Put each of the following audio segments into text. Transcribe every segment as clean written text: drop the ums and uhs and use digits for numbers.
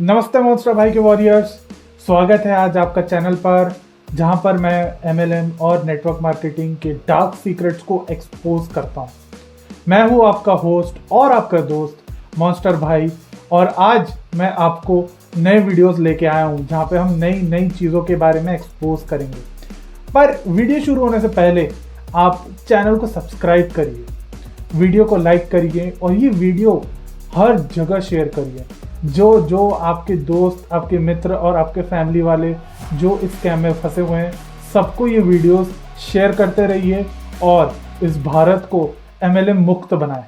नमस्ते मोन्स्टर भाई के वॉरियर्स। स्वागत है आज आपका चैनल पर, जहां पर मैं एमएलएम और नेटवर्क मार्केटिंग के डार्क सीक्रेट्स को एक्सपोज करता हूं। मैं हूं आपका होस्ट और आपका दोस्त मॉन्स्टर भाई, और आज मैं आपको नए वीडियोस लेके आया हूं जहां पे हम नई नई चीज़ों के बारे में एक्सपोज करेंगे। पर वीडियो शुरू होने से पहले आप चैनल को सब्सक्राइब करिए, वीडियो को लाइक करिए और ये वीडियो हर जगह शेयर करिए। जो जो आपके दोस्त, आपके मित्र और आपके फैमिली वाले जो इस स्कैम में फंसे हुए हैं, सबको ये वीडियोस शेयर करते रहिए और इस भारत को एमएलएम मुक्त बनाएं।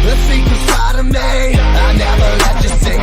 The secret's part of me, I never let you see.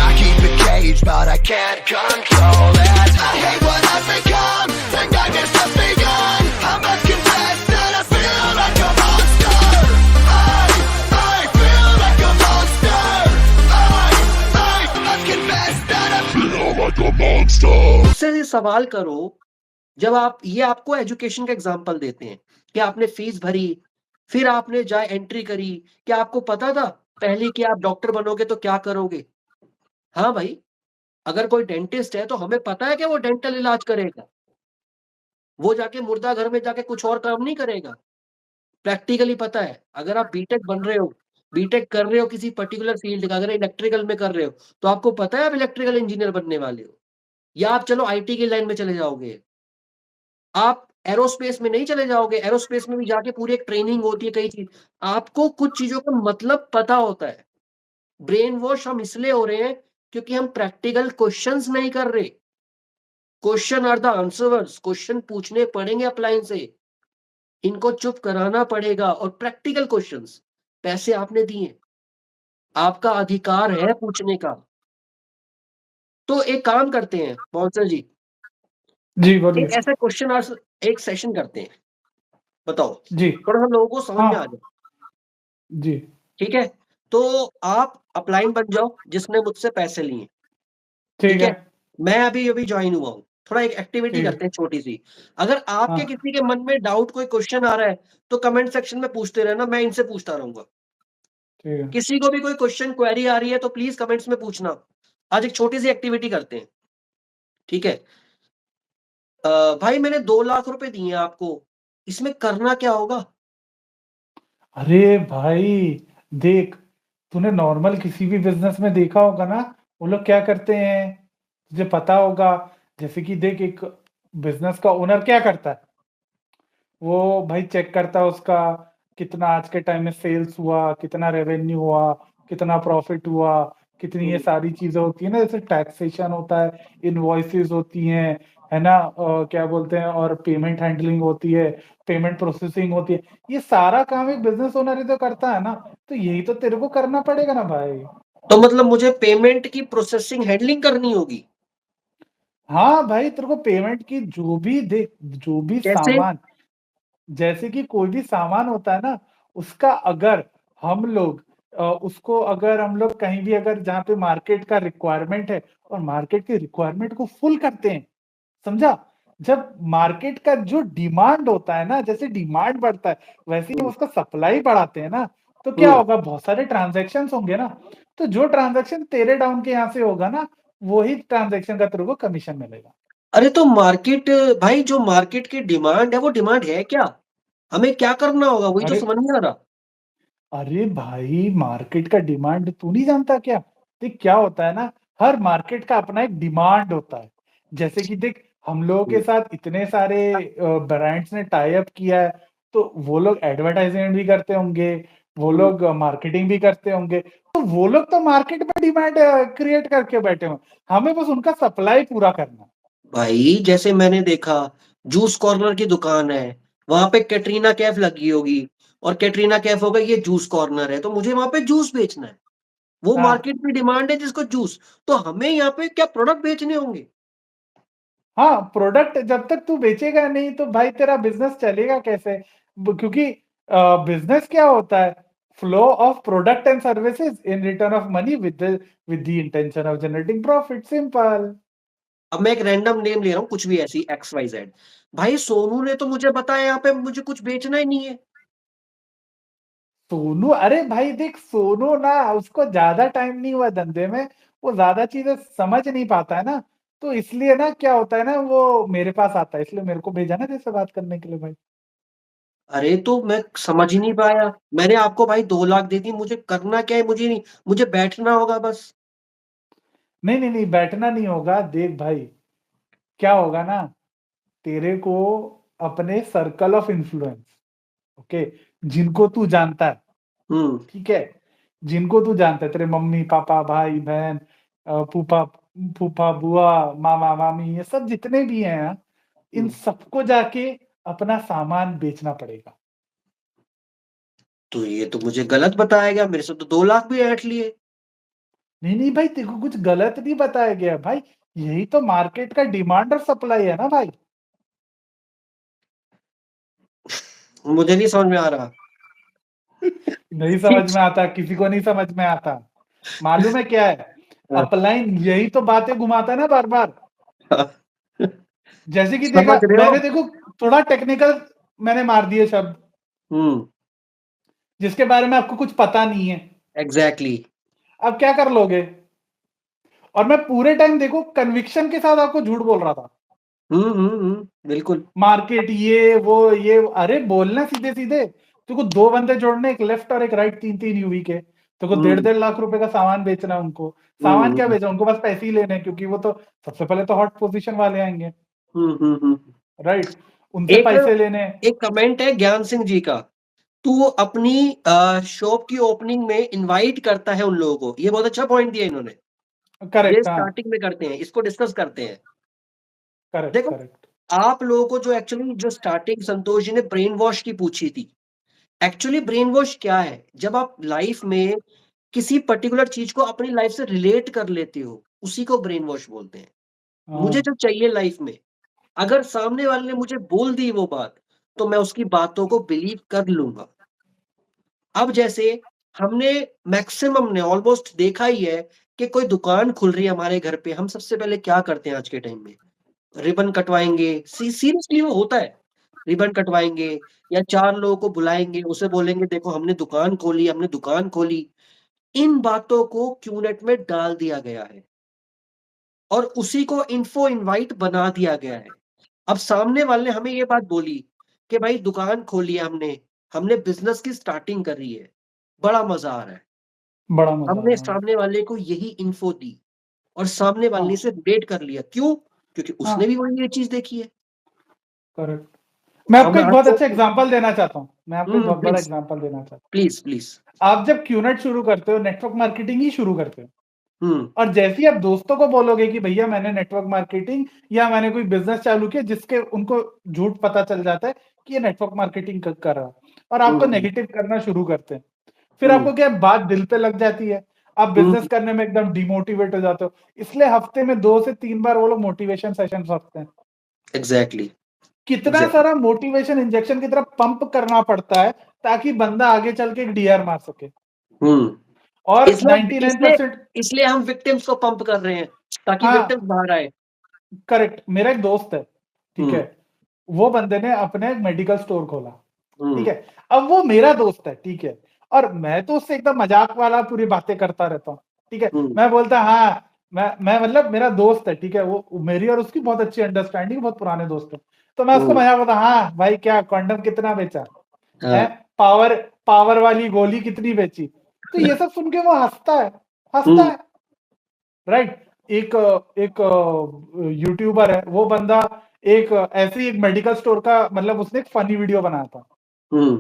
I keep it caged, but I can't control it. I hate what I've become, the nightmare's just begun. I must confess that I feel like a monster. I feel like a monster. I must confess that I feel like a monster. उससे ये सवाल करो, जब ये आपको education का example देते हैं कि आपने फीस भरी, फिर आपने जाए एंट्री करी, क्या आपको पता था पहले कि आप डॉक्टर बनोगे तो क्या करोगे? हाँ भाई, अगर कोई डेंटिस्ट है तो हमें पता है कि वो डेंटल इलाज करेगा। वो जाके मुर्दा घर में जाके कुछ और काम नहीं करेगा। प्रैक्टिकली पता है। अगर आप बीटेक बन रहे हो, बीटेक कर रहे हो किसी पर्टिकुलर फील्ड का, अगर इलेक्ट्रिकल में कर रहे हो, तो आपको पता है आप इलेक्ट्रिकल इंजीनियर बनने वाले हो, या आप चलो आईटी की लाइन में चले जाओगे। आप एरोस्पेस में नहीं चले जाओगे, एरोस्पेस में भी जाके पूरी एक ट्रेनिंग होती है, कई चीज़। आपको कुछ चीज़ों का मतलब पता होता है। ब्रेन वॉश हम इसलिए हो रहे हैं क्योंकि हम प्रैक्टिकल क्वेश्चंस नहीं कर रहे। Question are the answers, question पूछने पड़ेंगे अपलाइन से। इनको चुप कराना पड़ेगा, और प्रैक्टिकल क्वेश्चंस। पैसे आपने दिए, आपका अधिकार है पूछने का। तो एक काम करते हैं बॉन्सर जी, जी बोलिए। एक ऐसा क्वेश्चन आंसर एक सेशन करते हैं। बताओ, जी। थोड़ा-सा लोगों को समझ में आ हाँ। जाए। जी। ठीक है? तो आप अपलाइन बन जाओ जिसने मुझसे पैसे लिए, ठीक ठीक है। है? मैं अभी-अभी जॉइन हुआ हूँ। थोड़ा एक एक्टिविटी ठीक है। करते हैं छोटी-सी। अगर आपके हाँ। किसी के मन में डाउट, कोई क्वेश्चन आ रहा है, तो कमेंट सेक्शन में पूछते रहना, मैं इनसे पूछता रहूँगा। ठीक है। किसी को भी कोई क्वेश्चन, क्वेरी आ रही है तो प्लीज़ कमेंट्स में पूछना। आज एक छोटी-सी एक्टिविटी करते हैं, ठीक है? भाई मैंने 2 लाख रुपए दिए हैं आपको, इसमें करना क्या होगा? अरे भाई, देख, तूने नॉर्मल किसी भी बिजनेस में देखा होगा ना, वो लोग क्या करते हैं, तुझे पता होगा। जैसे कि देख, एक बिजनेस का ओनर क्या करता है, वो भाई चेक करता है उसका कितना आज के टाइम में सेल्स हुआ, कितना रेवेन्यू हुआ, कितना प्रॉफिट हुआ, कितनी ये हुँ, सारी चीजें होती है ना, जैसे टैक्सेशन होता है, इनवॉइसेस होती हैं, है ना, क्या बोलते हैं, और पेमेंट हैंडलिंग होती है, पेमेंट प्रोसेसिंग होती है। ये सारा काम एक बिजनेस ओनर ही तो करता है ना, तो यही तो तेरे को करना पड़ेगा ना भाई। तो मतलब मुझे पेमेंट की प्रोसेसिंग, हैंडलिंग करनी होगी। हाँ भाई, तेरे को पेमेंट की जो भी देख, जो भी कैसे? सामान, जैसे कि कोई भी सामान होता है ना, उसका अगर हम लोग उसको अगर हम लोग कहीं भी, अगर जहाँ पे मार्केट का रिक्वायरमेंट है और मार्केट की रिक्वायरमेंट को फुल करते हैं, समझा? जब मार्केट का जो डिमांड होता है ना, जैसे डिमांड बढ़ता है, वैसे ही हुँ, उसका सप्लाई बढ़ाते हैं ना, तो क्या हुँ। होगा, बहुत सारे ट्रांज़ैक्शंस होंगे ना, तो जो ट्रांज़ैक्शन तेरे डाउन के यहाँ से होगा ना, वही ट्रांज़ैक्शन का तेरे को कमीशन मिलेगा। अरे तो मार्केट, भाई जो मार्केट की डिमांड है, वो डिमांड है क्या? हमें क्या करना होगा? वही तो अरे समझ नहीं आ रहा। अरे भाई, मार्केट का डिमांड तू नहीं जानता क्या? देख क्या होता है ना, हर मार्केट का अपना एक डिमांड होता है। जैसे कि देख, हम लोगों के हुँ, साथ इतने सारे ब्रांड्स ने टाई अप किया है, तो वो लोग एडवर्टाइज़मेंट भी करते होंगे, वो हुँ। लोग मार्केटिंग भी करते होंगे, तो वो लोग तो मार्केट में डिमांड क्रिएट करके बैठे हुए हैं। हमें बस उनका सप्लाई पूरा करना है। भाई जैसे मैंने देखा, जूस कॉर्नर की दुकान है, वहाँ पे कैटरीना कैफ लगी होगी, और कैटरीना कैफ होगा, ये जूस कॉर्नर है, तो मुझे वहाँ पे जूस बेचना है। वो हाँ। मार्केट में डिमांड है जिसको जूस, तो हमें यहाँ पे क्या प्रोडक्ट बेचने होंगे? हाँ, प्रोडक्ट जब तक तू बेचेगा नहीं तो भाई तेरा बिज़नेस चलेगा कैसे? ब क्योंकि बिज़नेस क्या होता है? flow of product and services in return of money with the intention of generating profit. Simple. अब मैं एक रैंडम नेम ले रहा हूँ, कुछ भी ऐसी XYZ। भाई सोनू ने तो मुझे बताया यहाँ पे मुझे कुछ बेचना ही नहीं है। सोनू, अरे भाई देख, सोनू ना उसको ज्यादा टाइम नहीं हुआ धंधे में, वो ज्यादा चीजें समझ नहीं पाता है ना, तो इसलिए ना क्या होता है ना, वो मेरे पास आता है, इसलिए मेरे को भेजा ना जैसे बात करने के लिए भाई। अरे तो मैं समझ ही नहीं पाया। मैंने आपको भाई 2 लाख दे दी, मुझे करना क्या है? मुझे नहीं, मुझे बैठना होगा बस। नहीं नहीं नहीं, बैठना नहीं होगा। देख भाई, क्या होगा ना, तेरे को अपने सर्कल ऑफ इन्फ्लुएंस, ओके, जिनको तू जानता है, हम्म ठीक है, जिनको तू जानता है, तेरे मम्मी पापा भाई बहन, फूफा फूफा बुआ मामा मामी, ये सब जितने भी हैं, इन सबको जाके अपना सामान बेचना पड़ेगा। तो ये तो मुझे गलत बताया गया, मेरे से तो 2 लाख भी ऐंठ लिए। नहीं नहीं भाई, तेरे को कुछ गलत नहीं बताया गया भाई, यही तो मार्केट का डिमांड और सप्लाई है ना भाई। मुझे नहीं समझ में आ रहा। नहीं समझ में आता, किसी को नहीं समझ में आता। मालूम है क्या है, अपलाइन यही तो बातें घुमाता है ना बार बार। जैसे कि देखा, समझ रहे हो? मैंने देखो थोड़ा टेक्निकल मैंने मार दिए शब्द, हम्म जिसके बारे में आपको कुछ पता नहीं है। एग्जैक्टली। अब क्या कर लोगे? और मैं पूरे टाइम देखो कन्विक्शन के साथ आपको झूठ बोल रहा था। बिल्कुल। मार्केट ये अरे बोलना सीधे सीधे, तुमको 2 बंदे जोड़ने, एक लेफ्ट और एक राइट, 3-3 यूवी के, तुमको हम्म 1.5 लाख रुपए का सामान बेचना है उनको। सामान क्या हम्म बेचना, उनको बस पैसे ही लेने हैं, क्योंकि वो तो सबसे पहले तो हॉट पोजीशन वाले आएंगे, हम्म। राइट, उनसे एक पैसे लेने हैं। एक कमेंट है ज्ञान सिंह जी का, तू अपनी शॉप की ओपनिंग में इनवाइट करता है उन लोगों को। ये बहुत अच्छा पॉइंट दिया इन्होंने। ये करेक्ट, हाँ, स्टार्टिंग में करते हैं, इसको डिस्कस करते हैं। करेक्ट देखो, करेक्ट। आप लोगों को जो एक्चुअली जो स्टार्टिंग संतोष जी ने ब्रेन वॉश की पूछी थी, एक्चुअली ब्रेन वॉश क्या है? जब आप लाइफ में किसी पर्टिकुलर चीज को अपनी लाइफ से रिलेट कर लेते हो, उसी को ब्रेन वॉश बोलते हैं। मुझे हाँ, जो चाहिए लाइफ में, अगर सामने वाले ने मुझे बोल दी वो बात, तो मैं उसकी बातों को बिलीव कर लूंगा। अब जैसे हमने मैक्सिमम ने ऑलमोस्ट देखा ही है कि कोई दुकान खुल रही है हमारे घर पे, हम सबसे पहले क्या करते हैं आज के टाइम में? रिबन कटवाएंगे। सीरियसली वो होता है। रिबन कटवाएंगे या 4 लोगों को बुलाएंगे, उसे बोलेंगे देखो हमने दुकान खोली, हमने दुकान खोली। इन बातों को क्यूनेट में डाल दिया गया है और उसी को इन्फो इनवाइट बना दिया गया है। अब सामने वाले ने हमें ये बात बोली कि भाई दुकान खोली है हमने, हमने बिजनेस की स्टार्टिंग कर रही है, बड़ा मजा आ रहा है। बड़ा मजा हमने आया, हाँ सामने वाले को यही इन्फो दी और सामने वाले हाँ से रिलेट कर लिया। क्यों? क्योंकि हाँ, उसने भी वही ये चीज देखी है। करेक्ट। मैं अब आपको मैं एक बहुत आपको अच्छा एग्जांपल देना चाहता हूँ, मैं आपको एक बहुत बड़ा प्लीज एग्जांपल देना चाहता प्लीज प्लीज। हूँ। आप जब क्यूनेट शुरू करते हो, नेटवर्क मार्केटिंग ही शुरू करते हो, हम्म और जैसे ही आप दोस्तों को बोलोगे कि भैया मैंने नेटवर्क मार्केटिंग या मैंने कोई बिजनेस चालू किया, जिसके उनको झूठ पता चल जाता है कि ये नेटवर्क मार्केटिंग कर रहा है, और आपको हम्म नेगेटिव करना शुरू करते हैं, फिर हम्म आपको क्या बात दिल पे लग जाती है, आप बिजनेस हम्म करने में एकदम डिमोटिवेट हो जाते हो। इसलिए हफ्ते में 2 से 3 बार वो लोग मोटिवेशन सेशंस रखते हैं। एग्जैक्टली कितना एग्जैक्टली। सारा मोटिवेशन इंजेक्शन की तरह पंप करना पड़ता है, ताकि बंदा आगे चल के एक डीआर मार सके। हम्म और इसलिए इसलिए 99%, इसलिए हम विक्टिम्स को पंप कर रहे हैं ताकि हाँ विक्टिम्स बाहर आए। करेक्ट, मेरा एक दोस्त है, ठीक है, हम्म वो बंदे ने अपने मेडिकल स्टोर खोला, ठीक हम्म है, अब वो मेरा दोस्त है, ठीक है, और मैं तो उससे एकदम मजाक वाला पूरी बातें करता रहता हूँ, ठीक है, हम्म मैं बोलता हाँ, मैं मतलब मेरा दोस्त है, ठीक है, वो मेरी और उसकी बहुत अच्छी अंडरस्टैंडिंग, बहुत पुराने दोस्त है, तो मैं उसको हम्म मजाक करता, हाँ भाई क्या कंडम कितना बेचा है, हाँ पावर पावर वाली गोली कितनी बेची, तो ये सब सुन के वो हंसता है, हंसता हम्म है, राइट। एक एक यूट्यूबर है वो बंदा, एक ऐसे ही एक मेडिकल स्टोर का, मतलब उसने एक फनी वीडियो बनाया था, हम्म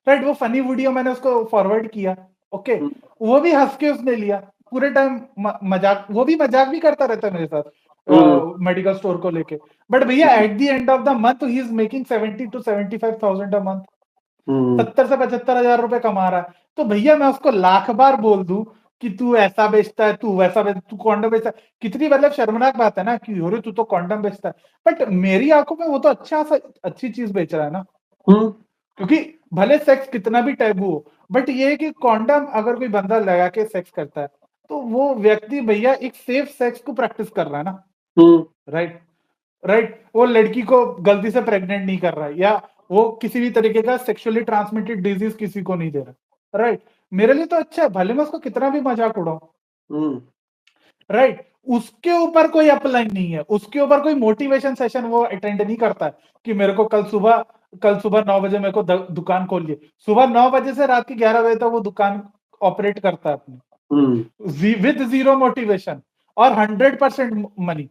राइट, वो फनी वीडियो मैंने उसको फॉरवर्ड किया, ओके, हम्म वो भी हंस के उसने लिया, पूरे टाइम मजाक, वो भी मजाक भी करता रहता है मेरे साथ हम्म मेडिकल स्टोर को लेके, बट भैया at the end of the month he is making 70 to 75,000 a month, hmm 70 से 75 हजार रुपए कमा रहा है, तो भैया मैं उसको लाख बार बोल दूं कि तू ऐसा बेचता है, तू वैसा तू कॉन्डम बेचता है, कितनी मतलब शर्मनाक बात है ना कि अरे तू तो कॉन्डम बेचता है, बट मेरी आंखों में वो तो अच्छी चीज बेच रहा है ना, हम्म क्योंकि भले सेक्स कितना भी टैबू हो, बट ये है कि कॉन्डम अगर कोई बंदा लगा के सेक्स करता है तो वो व्यक्ति भैया एक सेफ सेक्स को प्रैक्टिस कर रहा है ना। Right, right. वो लड़की को गलती से प्रेग्नेंट नहीं कर रहा है, या वो किसी भी तरीके का सेक्सुअली ट्रांसमिटेड डिजीज किसी को नहीं दे रहा। राइट, मेरे लिए तो अच्छा है, भले मैं उसको कितना भी मजाक उड़ाऊं। राइट, उसके ऊपर कोई अपलाइन नहीं है, उसके ऊपर कोई मोटिवेशन सेशन वो अटेंड नहीं करता है कि मेरे को कल सुबह 9 बजे मेरे को दुकान खोलिए। सुबह 9 बजे से रात के 11 बजे तक वो दुकान ऑपरेट करता है अपनी विद जीरो मोटिवेशन और 100% मनी।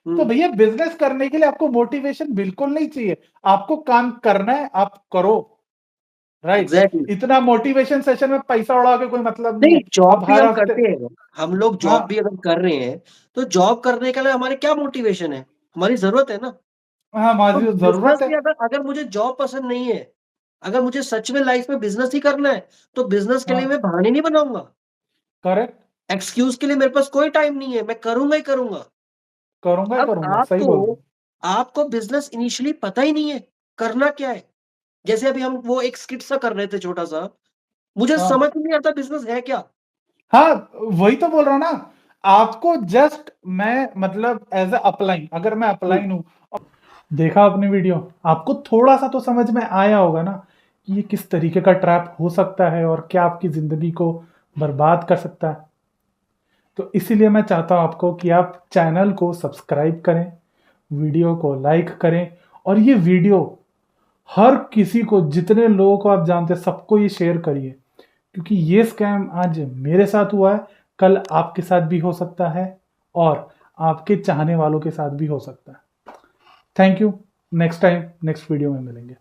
तो भैया बिजनेस करने के लिए आपको मोटिवेशन बिल्कुल नहीं चाहिए, आपको काम करना है, आप करो। Right, exactly. इतना मोटिवेशन सेशन में पैसा उड़ा के कोई मतलब नहीं नहीं, है। जॉब अब भी हर हम हफ्ते, करते हैं, हम लोग जॉब हाँ भी अगर कर रहे हैं तो जॉब करने के लिए हमारे क्या मोटिवेशन है, हमारी जरूरत है ना। हाँ, तो हमारी जरूरत बिजनेस है। भी अगर अगर मुझे जॉब पसंद नहीं है, अगर मुझे सच में लाइफ में बिजनेस ही करना है, तो बिजनेस के लिए हाँ, मैं बहाने नहीं बनाऊंगा, करेक्ट, एक्सक्यूज के लिए मेरे पास कोई टाइम नहीं है, मैं करूंगा ही करूंगा। करूंगा ही अब करूंगा, सही बोल रहे आपको बिजनेस इनिशियली पता ही नहीं है करना क्या है। जैसे अभी हम वो एक स्किट सा कर रहे थे छोटा सा, मुझे हाँ, समझ नहीं आता बिजनेस है क्या। हाँ, वही तो बोल रहा हूँ ना। आपको जस्ट मैं मतलब एज अ अपलाइन, अगर मैं अपलाइन हूँ, देखा आपने वीडियो, आपको थोड़ा सा तो समझ में आया होगा ना कि ये किस तरीके का ट्रैप हो सकता है और क्या आपकी जिंदगी को बर्बाद कर सकता है। तो इसीलिए मैं चाहता हूं आपको कि आप चैनल को सब्सक्राइब करें, वीडियो को लाइक करें, और ये वीडियो हर किसी को, जितने लोगों को आप जानते हैं सबको ये शेयर करिए, क्योंकि ये स्कैम आज मेरे साथ हुआ है, कल आपके साथ भी हो सकता है और आपके चाहने वालों के साथ भी हो सकता है। Thank you. Next time next video में मिलेंगे।